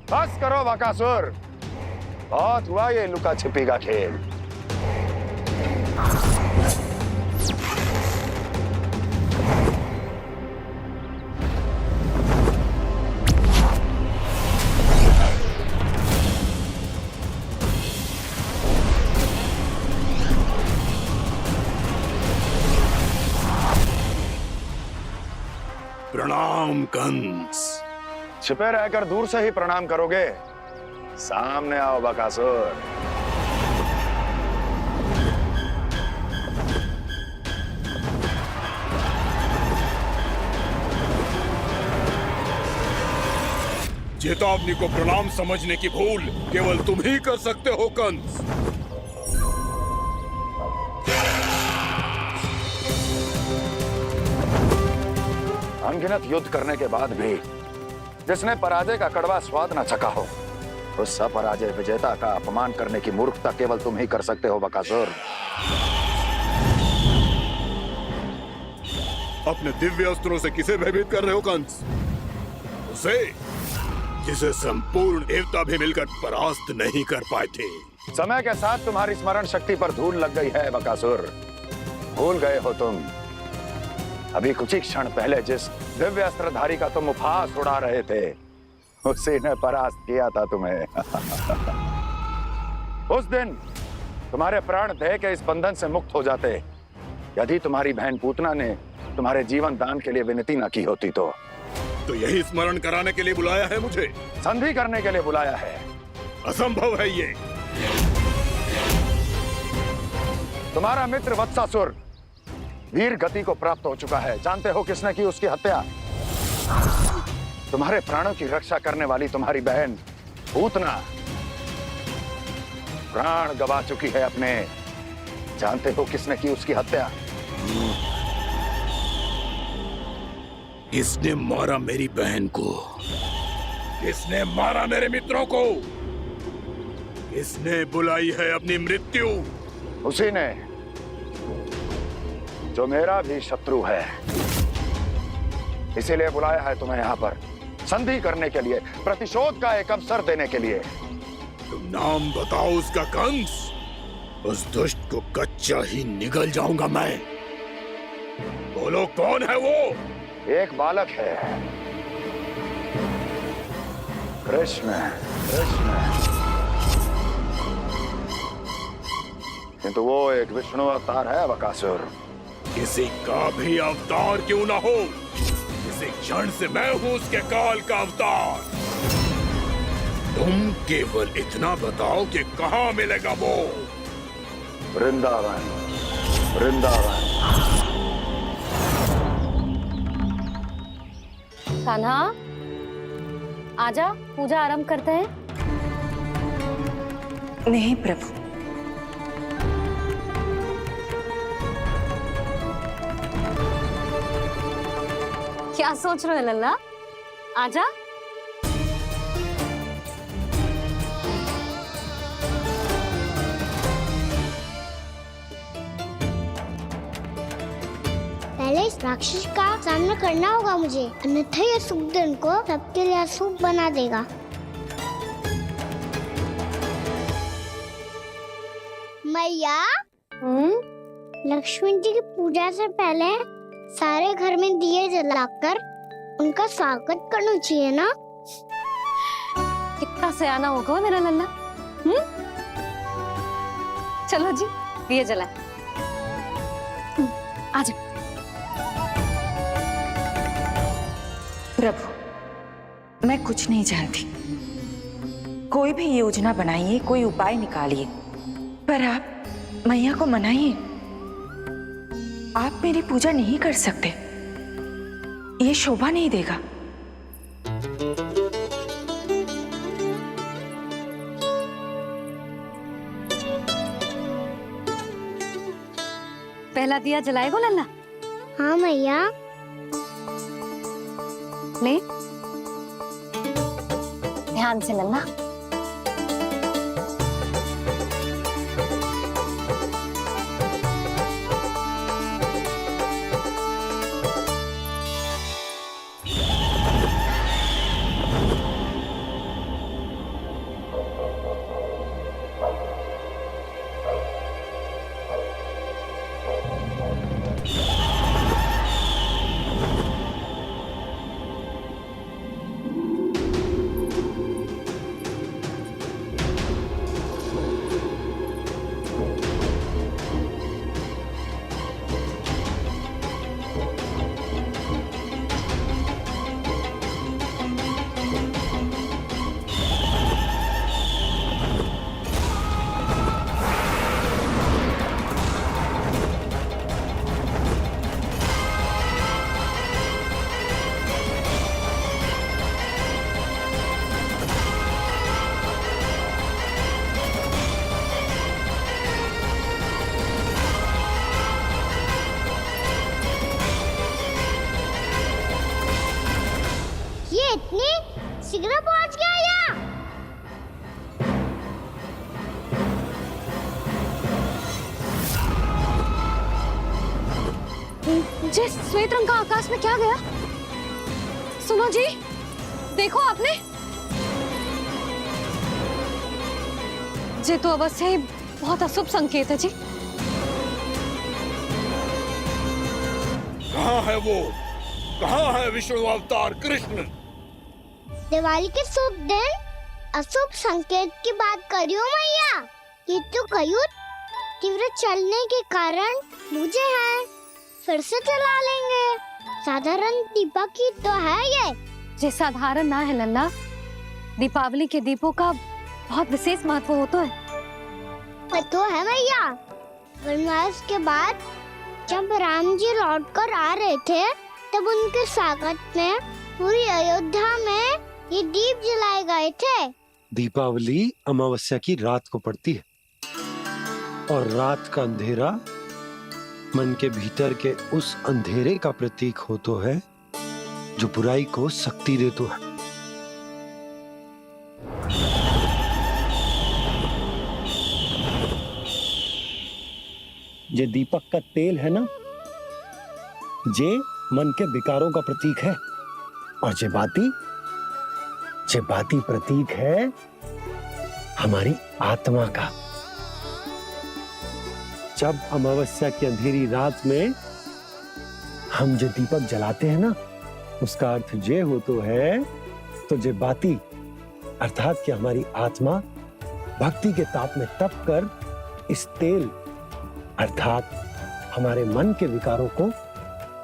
Speaker 16: बस करो बकासुर, बहुत हुआ ये लुका छिपी का खेल।
Speaker 17: प्रणाम कंस।
Speaker 16: छिपे रहकर दूर से ही प्रणाम करोगे? सामने आओ बकासुर।
Speaker 17: चेतावनी को प्रणाम समझने की भूल केवल तुम ही कर सकते हो कंस।
Speaker 16: अनगिनत युद्ध करने के बाद भी जिसने पराजय का कड़वा स्वाद न चखा हो, उस अपराजय विजेता का अपमान करने की मूर्खता केवल तुम ही कर सकते हो बकासुर।
Speaker 17: अपने दिव्य अस्त्रों से किसे भयभीत कर रहे हो कंस? उसे जिसे संपूर्ण देवता भी मिलकर परास्त नहीं कर पाए थे।
Speaker 16: समय के साथ तुम्हारी स्मरण शक्ति पर धूल लग गई है बकासुर। भूल गए हो तुम अभी कुछ ही क्षण पहले जिस दिव्य अस्त्रधारी का तुम उपहास उड़ा रहे थे, उसी ने परास्त किया था तुम्हें। उस दिन तुम्हारे प्राण दे के इस बंधन से मुक्त हो जाते यदि तुम्हारी बहन पूतना ने तुम्हारे जीवन दान के लिए विनती न की होती तो
Speaker 17: यही स्मरण कराने के लिए बुलाया है मुझे?
Speaker 16: संधि करने के लिए बुलाया है।
Speaker 17: असंभव है ये।
Speaker 16: तुम्हारा मित्र वत्सासुर वीर गति को प्राप्त हो चुका है। जानते हो किसने की उसकी हत्या? तुम्हारे प्राणों की रक्षा करने वाली तुम्हारी बहन पूतना प्राण गवा चुकी है अपने। जानते हो किसने की उसकी हत्या?
Speaker 17: किसने मारा मेरी बहन को? किसने मारा मेरे मित्रों को? किसने बुलाई है अपनी मृत्यु?
Speaker 16: उसी ने जो मेरा भी शत्रु है। इसीलिए बुलाया है तुम्हें यहाँ पर संधि करने के लिए, प्रतिशोध का एक अवसर देने के लिए।
Speaker 17: तुम नाम बताओ उसका कंस। उस दुष्ट को कच्चा ही निगल जाऊंगा मैं। बोलो कौन है वो?
Speaker 16: एक बालक है, कृष्ण। किंतु वो एक विष्णु अवतार है बकासुर।
Speaker 17: किसी का भी अवतार क्यों ना हो, इसी क्षण से मैं हूं उसके काल का अवतार। तुम केवल इतना बताओ कि कहां मिलेगा वो।
Speaker 16: वृंदावन, वृंदावन।
Speaker 5: कान्हा, आजा, पूजा आरंभ करते हैं।
Speaker 15: नहीं प्रभु,
Speaker 5: क्या सोच रहे हो लल्ला? आजा।
Speaker 1: पहले इस राक्षस का सामना करना होगा मुझे, अन्यथा ये शुभ दिन को सबके लिए अशुभ बना देगा। मैया, लक्ष्मण जी की पूजा से पहले सारे घर में दिए जलाकर उनका स्वागत करना चाहिए ना?
Speaker 5: कितना सयाना होगा मेरा लल्ला। चलो जी, दिए जलाए। आजा।
Speaker 15: प्रभु, मैं कुछ नहीं जानती। कोई भी योजना बनाइए, कोई उपाय निकालिए, पर आप मैया को मनाइए। आप मेरी पूजा नहीं कर सकते, ये शोभा नहीं देगा।
Speaker 5: पहला दिया जलाएगो लल्ला?
Speaker 1: हाँ मैया।
Speaker 5: ले, ध्यान से लल्ला।
Speaker 1: इतनी शीघ्र पहुंच गया यहाँ?
Speaker 5: जे श्वेत रंग का आकाश में क्या गया? सुनो जी, देखो आपने, जे तो अवश्य ही बहुत अशुभ संकेत है जी।
Speaker 17: कहाँ है वो? कहाँ है विष्णु अवतार कृष्ण?
Speaker 1: दिवाली के शुभ दिन अशुभ संकेत की बात करियो मैया। ये तो कयूत तीव्र चलने के कारण मुझे है, फिर से चला लेंगे। साधारण दीपक ही तो है ये
Speaker 5: साधारण ना है लल्ला, दीपावली के दीपों का बहुत विशेष महत्व होता है।
Speaker 1: तो है मैया, वनवास के बाद जब राम जी लौट कर आ रहे थे तब उनके स्वागत में पूरी अयोध्या में ये दीप जलाए गए थे।
Speaker 6: दीपावली अमावस्या की रात को पड़ती है और रात का अंधेरा मन के भीतर के उस अंधेरे का प्रतीक हो तो है जो बुराई को शक्ति दे तो है। ये दीपक का तेल है ना, जे मन के विकारों का प्रतीक है, और जे बाती प्रतीक है हमारी आत्मा का। जब अमावस्या की अंधेरी रात में हम जो दीपक जलाते हैं ना, उसका अर्थ ये हो तो है, तो जे बाती अर्थात कि हमारी आत्मा भक्ति के ताप में तप कर इस तेल अर्थात हमारे मन के विकारों को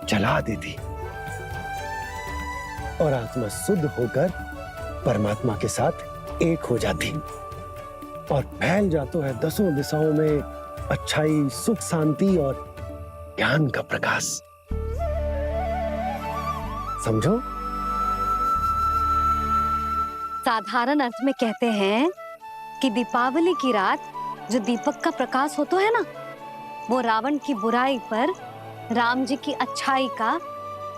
Speaker 6: जला देती और आत्मा शुद्ध होकर परमात्मा के साथ एक हो जाती और फैल जाता है दसों दिशाओं में अच्छाई, सुख, शांति और ज्ञान का प्रकाश। समझो?
Speaker 5: साधारण अर्थ में कहते हैं कि दीपावली की रात जो दीपक का प्रकाश होता है ना, वो रावण की बुराई पर राम जी की अच्छाई का,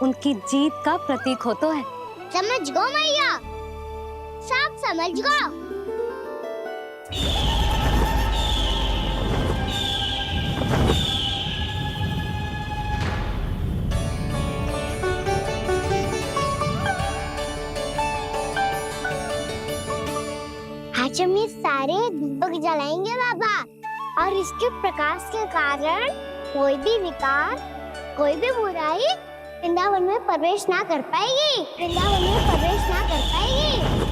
Speaker 5: उनकी जीत का प्रतीक होता है।
Speaker 1: समझ गो मैया, सब समझ गो। आज हम ये सारे दीपक जलाएंगे बाबा, और इसके प्रकाश के कारण कोई भी विकार, कोई भी बुराई वृंदावन में प्रवेश ना कर पाएगी, वृंदावन में प्रवेश ना कर पाएगी।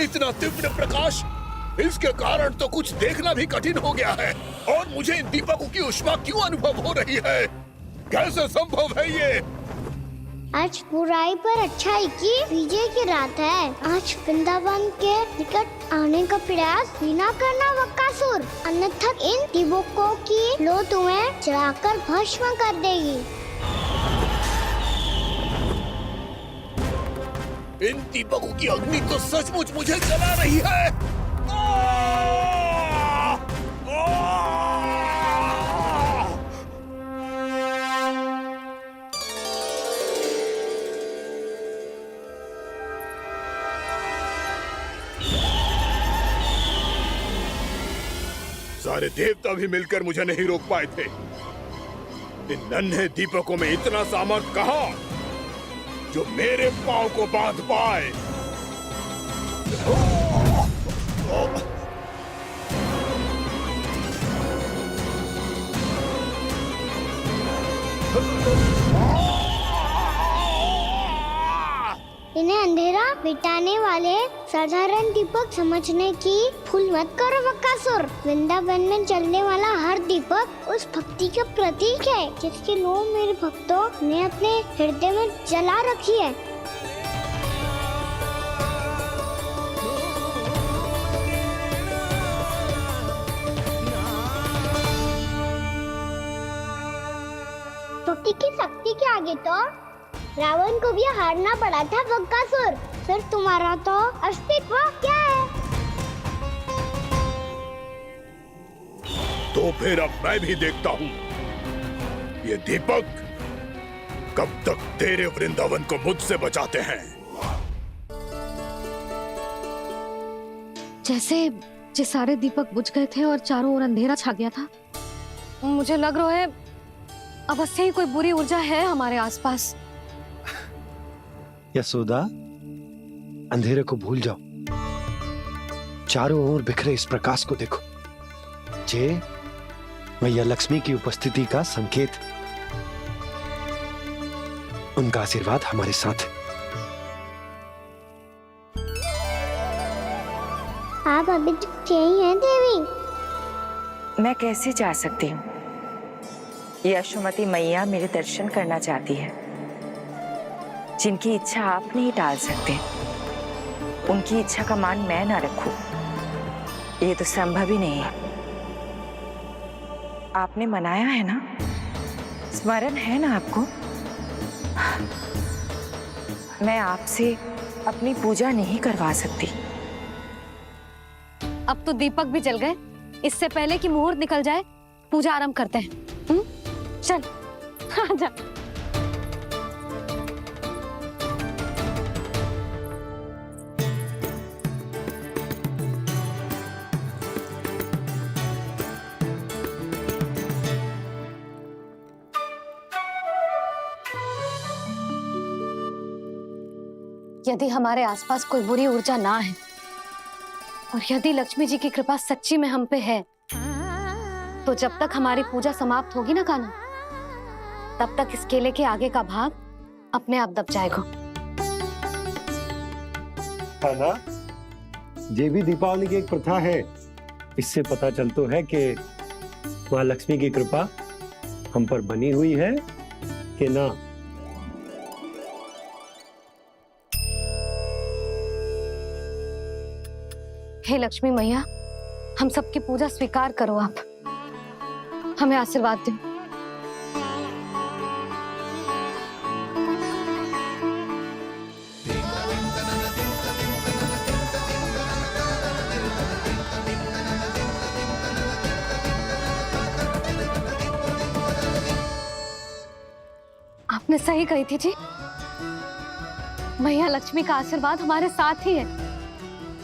Speaker 17: इतना तीव्र प्रकाश, इसके कारण तो कुछ देखना भी कठिन हो गया है। और मुझे इन दीपकों की ऊष्मा क्यों अनुभव हो रही है? कैसे संभव है ये?
Speaker 1: आज बुराई पर अच्छाई की विजय की रात है। आज वृंदावन के निकट आने का प्रयास भी ना करना बकासुर, अन्यथा इन दीपकों की लो तुम्हें जलाकर भस्म कर देगी।
Speaker 17: इन दीपकों की अग्नि तो सचमुच मुझे जला रही है। सारे देवता भी मिलकर मुझे नहीं रोक पाए थे। इन नन्हे दीपकों में इतना सामर्थ कहां जो मेरे पांव को बांध पाए।
Speaker 1: इन्हें अंधेरा मिटाने वाले साधारण दीपक समझने की भूल मत करो बकासुर। वृंदावन में चलने वाला हर दीपक उस भक्ति का प्रतीक है जिसकी लो मेरे भक्तों ने अपने हृदय में जला रखी है। भक्ति की शक्ति के आगे तो रावण को भी हारना पड़ा था बकासुर। फिर तुम्हारा तो अस्तित्व क्या है?
Speaker 17: तो फिर अब मैं भी देखता हूँ ये दीपक कब तक तेरे वृंदावन को मुझसे बचाते हैं।
Speaker 5: जैसे ये सारे दीपक बुझ गए थे और चारों ओर अंधेरा छा गया था, मुझे लग रहा है अवश्य ही कोई बुरी ऊर्जा है हमारे आसपास।
Speaker 6: यशोदा, अंधेरे को भूल जाओ, चारों ओर बिखरे इस प्रकाश को देखो। जे मैया लक्ष्मी की उपस्थिति का संकेत, उनका आशीर्वाद हमारे साथ है।
Speaker 1: आप अभी तक यही हैं देवी?
Speaker 15: मैं कैसे जा सकती हूँ? यशोमती मैया मेरे दर्शन करना चाहती है। जिनकी इच्छा आप नहीं टाल सकते, उनकी इच्छा का मान मैं ना रखूं, ये तो संभव ही नहीं है। आपने मनाया है ना, स्मरण है ना आपको? मैं आपसे अपनी पूजा नहीं करवा सकती।
Speaker 5: अब तो दीपक भी जल गए, इससे पहले कि मुहूर्त निकल जाए पूजा आरंभ करते हैं। चल आजा। यदि हमारे आसपास कोई बुरी ऊर्जा ना है और यदि लक्ष्मी जी की कृपा सच्ची में हम पे है, तो जब तक हमारी पूजा समाप्त होगी ना कान्हा, तब तक इस केले के आगे का भाग अपने आप दब जाएगा।
Speaker 6: कान्हा, ये भी दीपावली की एक प्रथा है। इससे पता चलता है कि माँ लक्ष्मी की कृपा हम पर बनी हुई है कि ना।
Speaker 5: हे लक्ष्मी मैया, हम सबकी पूजा स्वीकार करो, आप हमें आशीर्वाद दो। आपने सही कही थी जी, मैया लक्ष्मी का आशीर्वाद हमारे साथ ही है,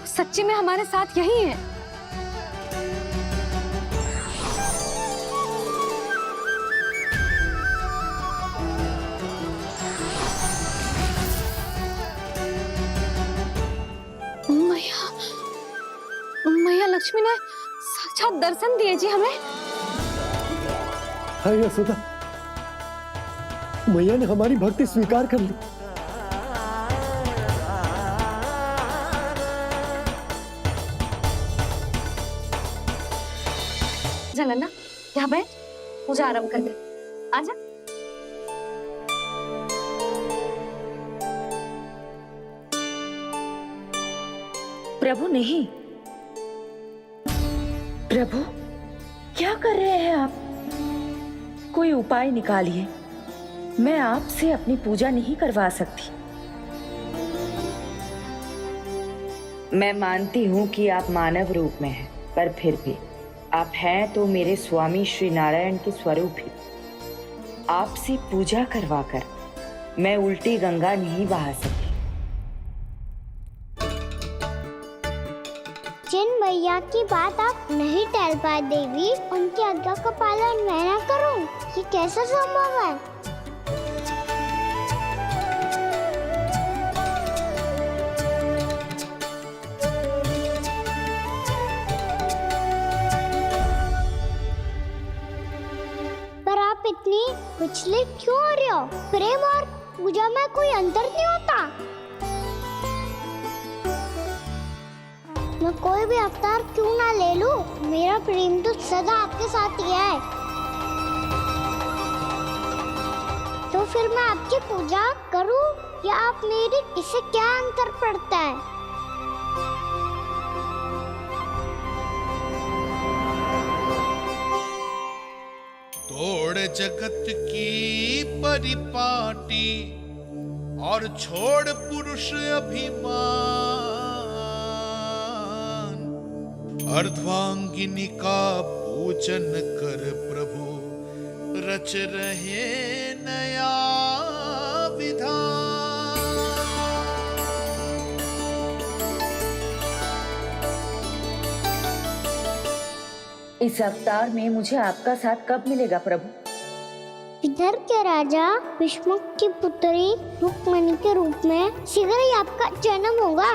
Speaker 5: सच्ची में हमारे साथ यही है। मैया लक्ष्मी ने साक्षात दर्शन दिए जी हमें।
Speaker 6: हाय यशोदा, मैया ने हमारी भक्ति स्वीकार कर ली।
Speaker 5: चल ना, यहाँ बैठ, पूजा आरंभ कर दे। आजा।
Speaker 15: प्रभु नहीं, प्रभु क्या कर रहे हैं आप? कोई उपाय निकालिए, मैं आपसे अपनी पूजा नहीं करवा सकती। मैं मानती हूँ कि आप मानव रूप में हैं, पर फिर भी आप हैं तो मेरे स्वामी श्री नारायण के स्वरूप ही। आपसे पूजा करवाकर मैं उल्टी गंगा नहीं बहा सकी।
Speaker 1: जिन भैया की बात आप नहीं टाल पाए देवी, उनकी आज्ञा का पालन मैं ना करूं, ये कैसे संभव है? पर आप इतनी विचलित क्यों हो रहे हो? प्रेम और पूजा में कोई अंतर नहीं होता। मैं कोई भी अवतार क्यों ना ले लूं, मेरा प्रेम तो सदा आपके साथ ही है। तो फिर मैं आपकी पूजा करूं या आप मेरी, इससे क्या अंतर पड़ता है?
Speaker 10: तोड़ जगत की परिपाटी और छोड़ पुरुष अभिमान, अर्धांगिनी का पूजन कर प्रभु रच रहे नया विधान।
Speaker 15: इस अवतार में मुझे आपका साथ कब मिलेगा प्रभु?
Speaker 1: इधर के राजा भीष्मक की पुत्री रुक्मणी के रूप में शीघ्र ही आपका जन्म होगा।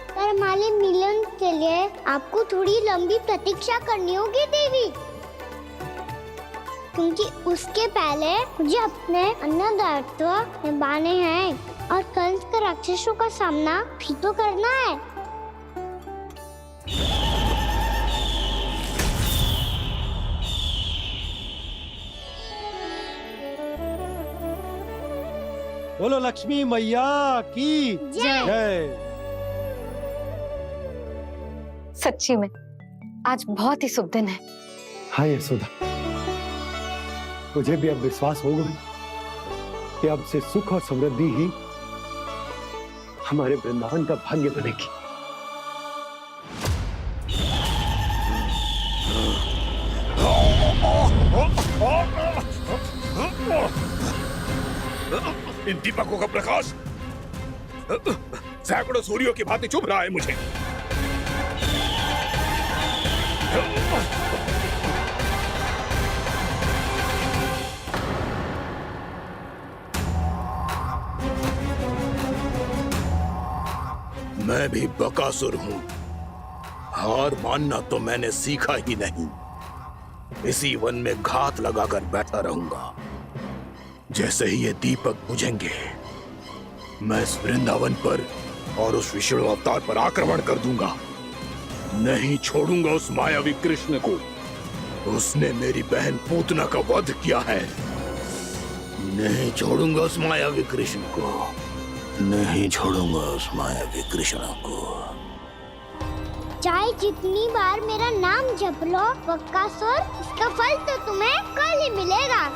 Speaker 1: पर हमारे मिलन के लिए आपको थोड़ी लंबी प्रतीक्षा करनी होगी देवी, क्योंकि उसके पहले मुझे अपने अन्य दायित्व निभाने हैं और कंस के राक्षसों का सामना भी तो करना है।
Speaker 6: बोलो लक्ष्मी मैया की जय।
Speaker 5: सच्ची में आज बहुत ही शुभ दिन है।
Speaker 6: हाँ यशोदा, मुझे भी अब विश्वास हो गया कि अब से सुख और समृद्धि ही हमारे वृंदावन का भाग्य बनेगी।
Speaker 17: इन दीपकों का प्रकाश सैकड़ों सूर्यों की भांति चुभ रहा है मुझे। मैं भी बकासुर हूं। हार मानना तो मैंने सीखा ही नहीं। इसी वन में घात लगाकर बैठा रहूंगा। जैसे ही ये दीपक बुझेंगे, मैं इस वृंदावन पर और उस विष्णु अवतार पर आक्रमण कर दूंगा। नहीं छोड़ूंगा उस मायावी कृष्ण को। उसने मेरी बहन पूतना का वध किया है। नहीं छोड़ूंगा उस मायावी कृष्ण को। नहीं छोड़ूंगा उस मायावी कृष्ण को।
Speaker 1: चाहे जितनी बार मेरा नाम जप लो बकासुर, इसका फल तो तुम्हें कल ही मिलेगा।